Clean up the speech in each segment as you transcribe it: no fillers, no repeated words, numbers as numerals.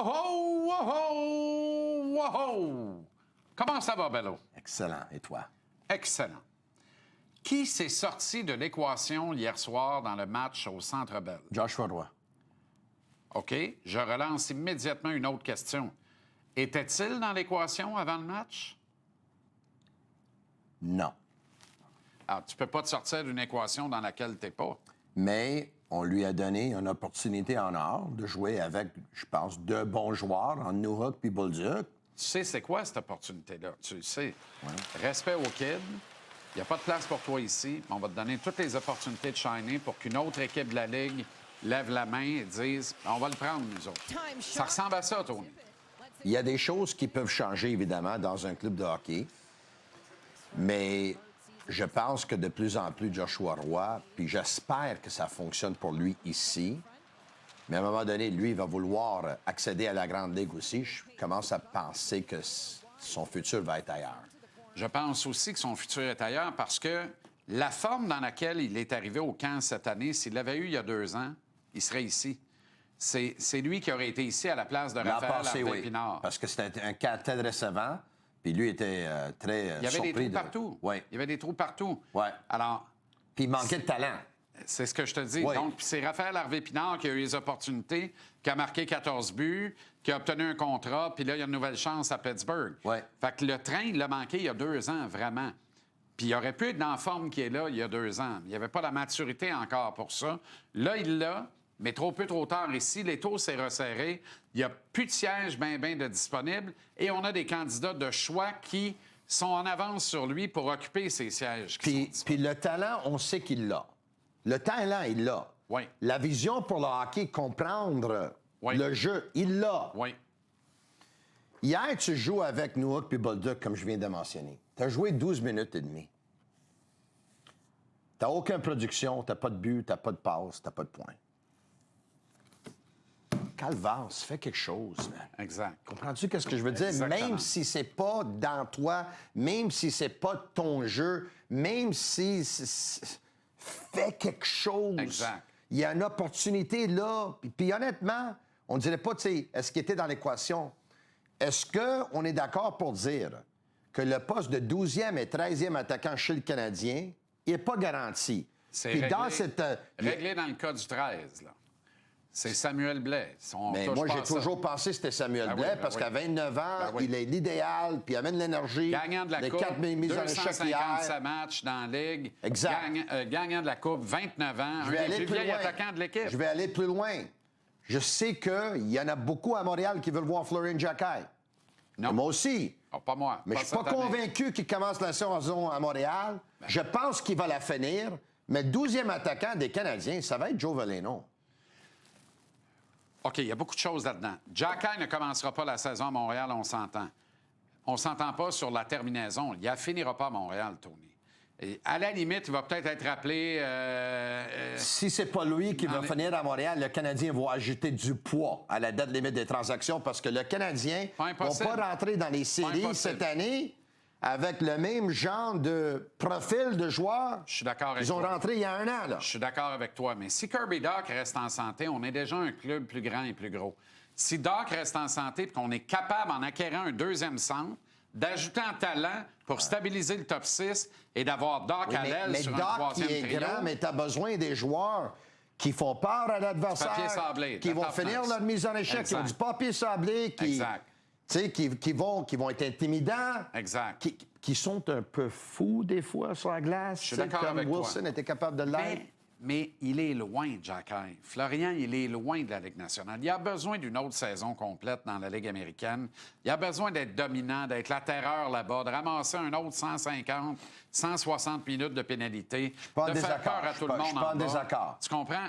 Wow, wow, wow. Comment ça va, Bello? Excellent. Et toi? Excellent. Qui s'est sorti de l'équation hier soir dans le match au Centre Bell? Joshua Roy. OK. Je relance immédiatement une autre question. Était-il dans l'équation avant le match? Non. Alors, tu peux pas te sortir d'une équation dans laquelle tu n'es pas. Mais on lui a donné une opportunité en or de jouer avec, je pense, deux bons joueurs, en Newhook puis Bolduc. Tu sais c'est quoi cette opportunité-là? Tu le sais. Ouais. Respect au kid. Il n'y a pas de place pour toi ici. On va te donner toutes les opportunités de shiner pour qu'une autre équipe de la Ligue lève la main et dise « On va le prendre, nous autres. » Ça ressemble à ça, Tony. Il y a des choses qui peuvent changer, évidemment, dans un club de hockey. Mais je pense que de plus en plus, Joshua Roy, puis j'espère que ça fonctionne pour lui ici, mais à un moment donné, lui, il va vouloir accéder à la Grande Ligue aussi. Je commence à penser que son futur va être ailleurs. Je pense aussi que son futur est ailleurs parce que la forme dans laquelle il est arrivé au camp cette année, s'il l'avait eu il y a 2 ans, il serait ici. C'est lui qui aurait été ici à la place de Raphaël Harvey-Pinard. Oui, parce que c'était un cas très décevant, puis lui était très il y avait surpris. Des trous partout. Oui. Il y avait des trous partout. Oui. Alors... Puis il manquait de talent. C'est ce que je te dis. Oui. Donc, c'est Raphaël Harvey-Pinard qui a eu les opportunités, qui a marqué 14 buts, qui a obtenu un contrat, puis là, il y a une nouvelle chance à Pittsburgh. Oui. Fait que le train, il l'a manqué il y a 2 ans, vraiment. Puis il aurait pu être dans la forme qui est là il y a 2 ans. Il n'y avait pas la maturité encore pour ça. Là, il l'a, mais trop peu, trop tard. Ici, l'étau s'est resserré. Il n'y a plus de sièges bien de disponibles. Et on a des candidats de choix qui sont en avance sur lui pour occuper ces sièges. Puis le talent, on sait qu'il l'a. Le talent, il l'a. Oui. La vision pour le hockey, comprendre le jeu, il l'a. Oui. Hier, tu joues avec Newhook puis Bolduc, comme je viens de mentionner. Tu as joué 12 minutes et demie. Tu n'as aucune production, tu n'as pas de but, tu n'as pas de passe, tu n'as pas de points. Calvaire, fais quelque chose, man. Exact. Comprends-tu qu'est-ce que je veux dire? Exactement. Même si c'est pas dans toi, même si c'est pas ton jeu, même si... Fais quelque chose. Exact. Il y a une opportunité là. Puis honnêtement, on ne dirait pas, tu sais, est-ce qu'il était dans l'équation? Est-ce qu'on est d'accord pour dire que le poste de 12e et 13e attaquant chez le Canadien n'est pas garanti? C'est Puis réglé, dans cette, réglé dans le cas du 13, là. C'est Samuel Blais. Mais moi, j'ai toujours pensé que c'était Samuel Blais parce qu'à 29 ans, il est l'idéal, puis il amène l'énergie. Gagnant de la Coupe, 257 matchs dans la Ligue. Exact. Gagnant de la Coupe, 29 ans, un des plus vieils attaquants de l'équipe. Je vais aller plus loin. Je sais qu'il y en a beaucoup à Montréal qui veulent voir Florian Jacquet. Non. Moi aussi. Oh, pas moi. Mais je ne suis pas convaincu qu'il commence la saison à Montréal. Je pense qu'il va la finir. Mais le 12e attaquant des Canadiens, ça va être Joe Veleno. OK, il y a beaucoup de choses là-dedans. Jacquet ne commencera pas la saison à Montréal, on s'entend. On ne s'entend pas sur la terminaison. Il ne finira pas à Montréal, Tony. Et à la limite, il va peut-être être rappelé... Si c'est pas lui qui va finir à Montréal, le Canadien va ajouter du poids à la date limite des transactions parce que le Canadien ne va pas rentrer dans les séries cette année avec le même genre de profil de joueur. Je suis d'accord avec toi. Ils ont rentré il y a 1 an, là. Je suis d'accord avec toi. Mais si Kirby Dach reste en santé, on est déjà un club plus grand et plus gros. Si Dach reste en santé et qu'on est capable, en acquérant un 2e centre, d'ajouter en talent pour stabiliser le top 6 et d'avoir Dach à l'aile sur un 3e trio... Mais Dach qui est grand, mais tu as besoin des joueurs qui font peur à l'adversaire, qui vont finir leur mise en échec, qui ont du papier sablé, qui vont être intimidants. Exact. Qui sont un peu fous des fois sur la glace. Je suis d'accord avec toi. Wilson était capable de l'être. Mais il est loin, Jacquet. Florian, il est loin de la Ligue nationale. Il a besoin d'une autre saison complète dans la Ligue américaine. Il a besoin d'être dominant, d'être la terreur là-bas, de ramasser un autre 150, 160 minutes de pénalité, de faire peur à tout le monde. Je suis pas en désaccord. Tu comprends?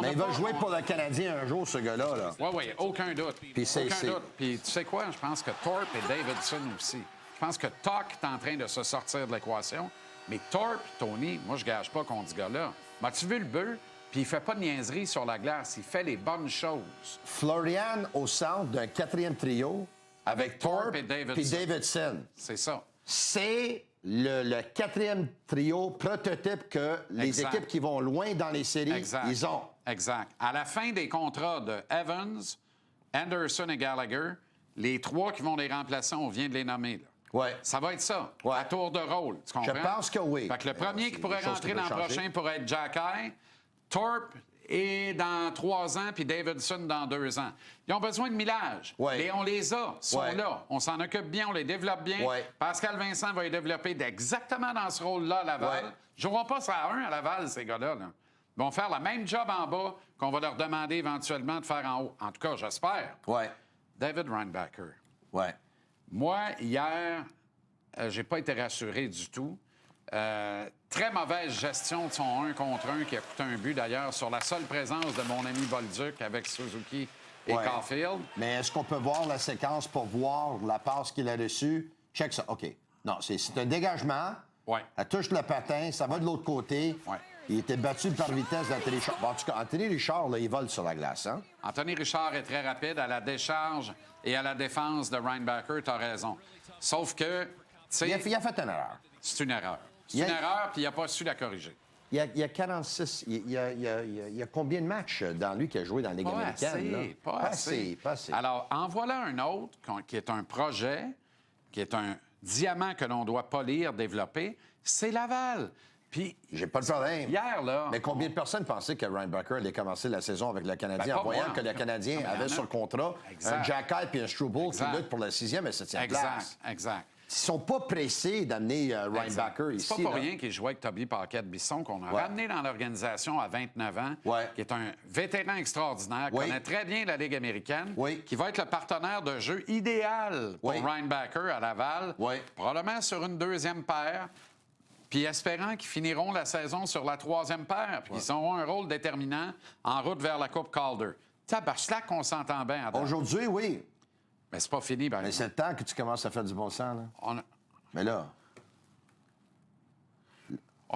Mais il va jouer pour le Canadien un jour, ce gars-là. Là. Oui, aucun doute. Aucun doute. Puis tu sais quoi? Je pense que Thorpe et Davidson aussi. Je pense que Tuck est en train de se sortir de l'équation. Mais Thorpe, Tony, moi, je gage pas qu'on dit gars-là. M'as-tu vu le bœuf? Puis il fait pas de niaiserie sur la glace. Il fait les bonnes choses. Florian au centre d'un 4e trio avec Thorpe et Davidson. C'est ça. C'est le 4e trio prototype que les équipes qui vont loin dans les séries, ils ont. Exact. À la fin des contrats de Evans, Anderson et Gallagher, les 3 qui vont les remplacer, on vient de les nommer. Là. Ouais. Ça va être ça, Ouais. à tour de rôle. Tu comprends? Je pense que oui. Fait que le premier qui pourrait des choses rentrer qui dans le peuvent changer. prochain pourrait être Jacky, Thorpe et dans 3 ans, puis Davidson dans 2 ans. Ils ont besoin de millage. Ouais. Et on les a, ils sont Ouais. là. On s'en occupe bien, on les développe bien. Ouais. Pascal Vincent va les développer exactement dans ce rôle-là à Laval. Ouais. Je ne vois pas ça à 1 à Laval, ces gars-là. Là. Ils vont faire le même job en bas qu'on va leur demander éventuellement de faire en haut. En tout cas, j'espère. Ouais. David Reinbacher. Ouais. Moi, hier, j'ai pas été rassuré du tout. Très mauvaise gestion de son 1 contre 1 qui a coûté un but, d'ailleurs, sur la seule présence de mon ami Bolduc avec Suzuki et Ouais. Caulfield. Mais est-ce qu'on peut voir la séquence pour voir la passe qu'il a reçue? Check ça. OK. Non, c'est un dégagement. Ouais. Elle touche le patin, ça va de l'autre côté. Ouais. Il était battu par vitesse d'Anthony Richard. Bon, en tout cas, Anthony Richard, là, il vole sur la glace, hein? Anthony Richard est très rapide à la décharge et à la défense de Reinbacher, tu as raison. Sauf que, tu sais, Il a fait une erreur. c'est une erreur. C'est Il une a- erreur, puis il n'a pas su la corriger. Il y a 46. Il y a combien de matchs dans lui qui a joué dans la Ligue Pas américaine? là? assez, pas assez. Pas assez. Alors, en voilà un autre qui est un projet, qui est un diamant que l'on doit polir, développer, c'est Laval. Puis, J'ai pas de problème. hier, là... Mais combien de personnes pensaient que Ryan Baker allait commencer la saison avec le Canadien Ben, pas en voyant moi, que le en tout cas. Canadien Non, mais avait il y en a. sur le contrat Exact. un Jacky et un Struble qui Exact. luttent pour la 6e et 7e Exact, place? exact. Ils sont pas pressés d'amener Ryan Exact. Baker ici. C'est pas pour là. rien qu'il jouait avec Toby Paquette-Bisson, qu'on a Ouais. ramené dans l'organisation à 29 ans, Ouais. qui est un vétéran extraordinaire, Oui. connaît très bien la Ligue américaine, Oui. qui va être le partenaire de jeu idéal pour Oui. Ryan Backer à Laval, Oui. probablement sur une 2e paire, puis espérant qu'ils finiront la saison sur la 3e paire, puis qu'ils auront un rôle déterminant en route vers la Coupe Calder. Tabarnak, on s'entend bien à date. Aujourd'hui, oui. Mais c'est pas fini, ben. Mais c'est le temps que tu commences à faire du bon sens. Là. Mais là,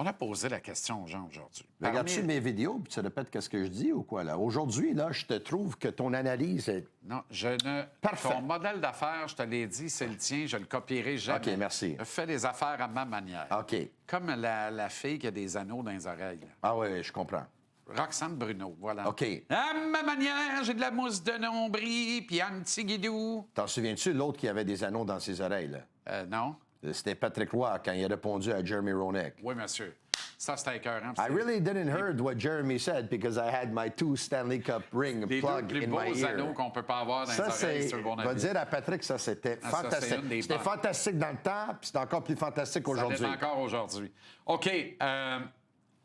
On a posé la question aux gens aujourd'hui. regardes-tu Parmi- mes vidéos puis tu répètes ce que je dis ou quoi? Là? Aujourd'hui, là, je te trouve que ton analyse est... Non, je ne. Parfait. Ton modèle d'affaires, je te l'ai dit, c'est le tien, je le copierai jamais. OK, merci. Je fais des affaires à ma manière. OK. Comme la fille qui a des anneaux dans les oreilles. là. Ah oui, je comprends. Roxane Bruno, voilà. OK. À ma manière, j'ai de la mousse de nombril, puis un petit guidou. T'en souviens-tu, l'autre qui avait des anneaux dans ses oreilles? Là? Non? C'était Patrick Roy quand il a répondu à Jeremy Roenick. Oui, monsieur. Ça, c'était écœurant. I really didn't heard what Jeremy said because I had my 2 Stanley Cup ring Les deux plug plus in beaux my ear. anneaux qu'on peut pas avoir dans Ça, les oreilles c'est... sur le bon Je vais avis. dire à Patrick, ça, c'était Ah, ça, c'est fantastique. une des C'était bonnes. fantastique dans le temps, puis c'est encore plus fantastique Ça aujourd'hui. l'est encore aujourd'hui. OK.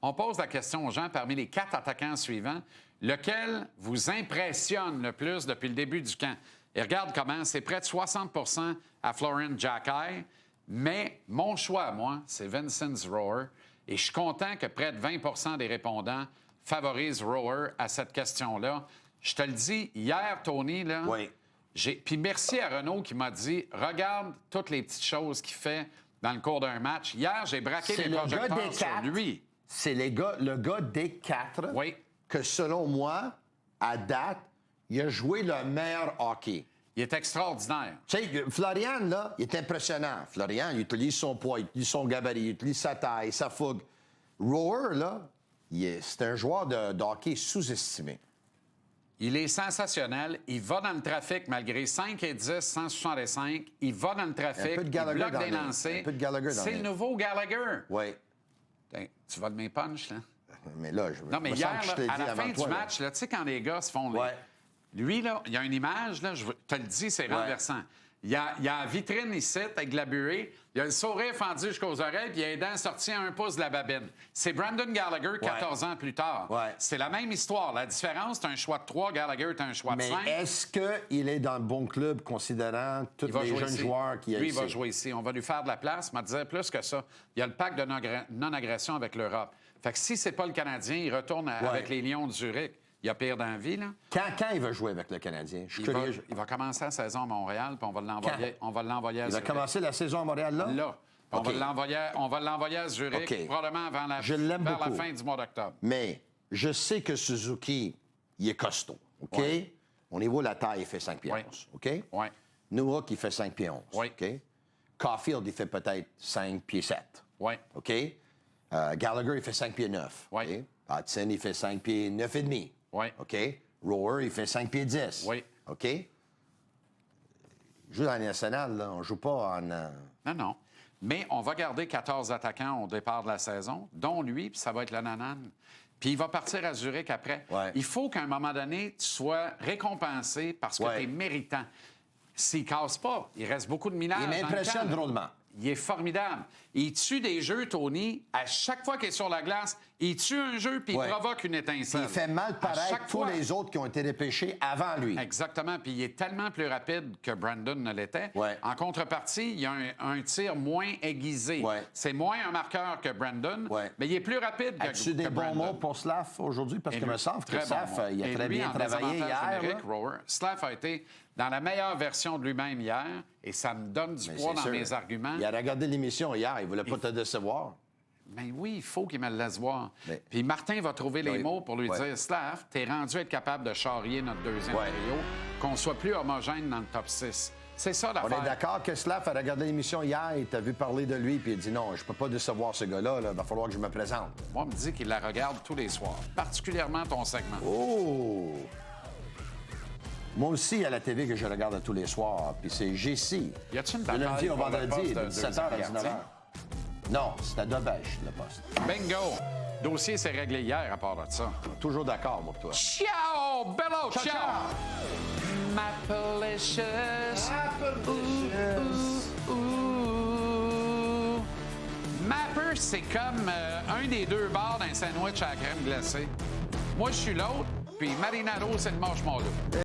On pose la question aux gens parmi les 4 attaquants suivants. Lequel vous impressionne le plus depuis le début du camp? Et regarde comment, c'est près de 60 à Florian Jacky. Mais mon choix, moi, c'est Vincent Rower. Et je suis content que près de 20 des répondants favorisent Rower à cette question-là. Je te le dis, hier, Tony, là, Oui. puis merci à Renaud qui m'a dit, regarde toutes les petites choses qu'il fait dans le cours d'un match. Hier, j'ai braqué C'est les le gars projecteurs des sur 4. lui. C'est le gars des 4 Oui. que, selon moi, à date, il a joué le meilleur hockey. Il est extraordinaire. Tu sais, Florian, là, il est impressionnant. Florian, il utilise son poids, il utilise son gabarit, il utilise sa taille, sa fougue. Rower, là, c'est un joueur de hockey sous-estimé. Il est sensationnel. Il va dans le trafic malgré 5 et 10, 165. Il va dans le trafic. Un peu de Il Gallagher bloque dans des le nez. lancers. Un peu de Gallagher dans C'est le le nez. nouveau Gallagher. Oui. Tiens, tu vas de mes punches, là? Mais là, je Non, mais me hier, semble que je là, t'ai à dit la avant fin toi, du là. match, là, tu sais, quand les gars se font... les- Ouais. Lui, là, il y a une image, là, je te le dis, c'est renversant. Il y a la vitrine ici, avec de la buée. Il y a le sourire fendu jusqu'aux oreilles, puis il y a les dents sorties à 1 pouce de la babine. C'est Brandon Gallagher, 14 ans plus tard. Ouais. C'est la même histoire. La différence, c'est un choix de 3, Gallagher est un choix de Mais 5. est-ce qu'il est dans le bon club, considérant tous Il va les jouer jeunes ici. joueurs qui Lui, il va ici? jouer ici. On va lui faire de la place. Il m'a dit plus que ça. Il y a le pacte de non-agression avec l'Europe. Fait que si c'est pas le Canadien, il retourne avec les Lions de Zurich. Il y a pire dans la vie, là. Quand il va jouer avec le Canadien? Je suis curieux. Il va commencer la saison à Montréal, puis on va l'envoyer à Il va Zurich. commencer la saison à Montréal, là? Là. Puis OK. On va l'envoyer à Zurich, OK. probablement avant Je l'aime vers la beaucoup. fin du mois d'octobre. Mais je sais que Suzuki, il est costaud, OK? Ouais. Au niveau de la taille, il fait 5 pieds Ouais. 11, OK? Ouais. Newhook, il fait 5 pieds 11, Ouais. OK? Caulfield, il fait peut-être 5 pieds 7, Oui. OK? Gallagher, il fait 5 pieds 9, Ouais. OK? Hudson, il fait 5 pieds 9 et demi, Ouais. OK? Rower, il fait 5 pieds 10. Oui. OK? Je joue dans la nationale, là. On joue pas en... Non, non. Mais on va garder 14 attaquants au départ de la saison, dont lui, puis ça va être le Nanan. Puis il va partir à Zurich après. Ouais. Il faut qu'à un moment donné, tu sois récompensé parce que Ouais. tu es méritant. S'il ne casse pas, il reste beaucoup de millage. Il dans le m'impressionne camp. drôlement. Il est formidable. Il tue des jeux, Tony. À chaque fois qu'il est sur la glace, il tue un jeu puis Ouais. il provoque une étincelle. Il fait mal À paraître chaque tous fois. les autres qui ont été repêchés avant lui. Exactement. Puis il est tellement plus rapide que Brandon ne l'était. Ouais. En contrepartie, il a un tir moins aiguisé. Ouais. C'est moins un marqueur que Brandon, Ouais. mais il est plus rapide As-tu des que bons Brandon. mots pour Slav aujourd'hui? Parce Et que lui, me semble que très Slav, bon mot. il a Et très lui, bien en travaillé désavantage hier. numérique, là. Rower, Slav a été dans la meilleure version de lui-même hier et ça me donne du Mais poids c'est dans sûr. mes arguments. Il a regardé l'émission hier, il voulait pas te décevoir. Mais oui, il faut qu'il me le laisse voir. Mais- Puis Martin va trouver les Oui. mots pour lui Ouais. dire Slav, t'es rendu à être capable de charrier notre deuxième Ouais. trio, qu'on soit plus homogène dans le top 6. C'est ça On l'affaire. est d'accord que Slav a regardé l'émission hier, il t'a vu parler de lui, puis il a dit non, je peux pas décevoir ce gars-là, il va falloir que je me présente. Moi, on me dit qu'il la regarde tous les soirs, particulièrement ton segment. Oh! Moi aussi, il y a la TV que je regarde tous les soirs, puis c'est GC. Y a-tu une Du lundi bataille au pour le vendredi, poste de de 17h à deuxième 19h. Non, c'est à Debèche, le poste. Bingo! Dossier s'est réglé hier à part de ça. Toujours d'accord, moi, pour toi. Ciao! Bello! Ciao, Ciao! ciao! Mapalicious. Ooh. Mapper, c'est comme un des deux bars d'un sandwich à la crème glacée. Moi, je suis l'autre, puis Marinado, c'est le marshmallow.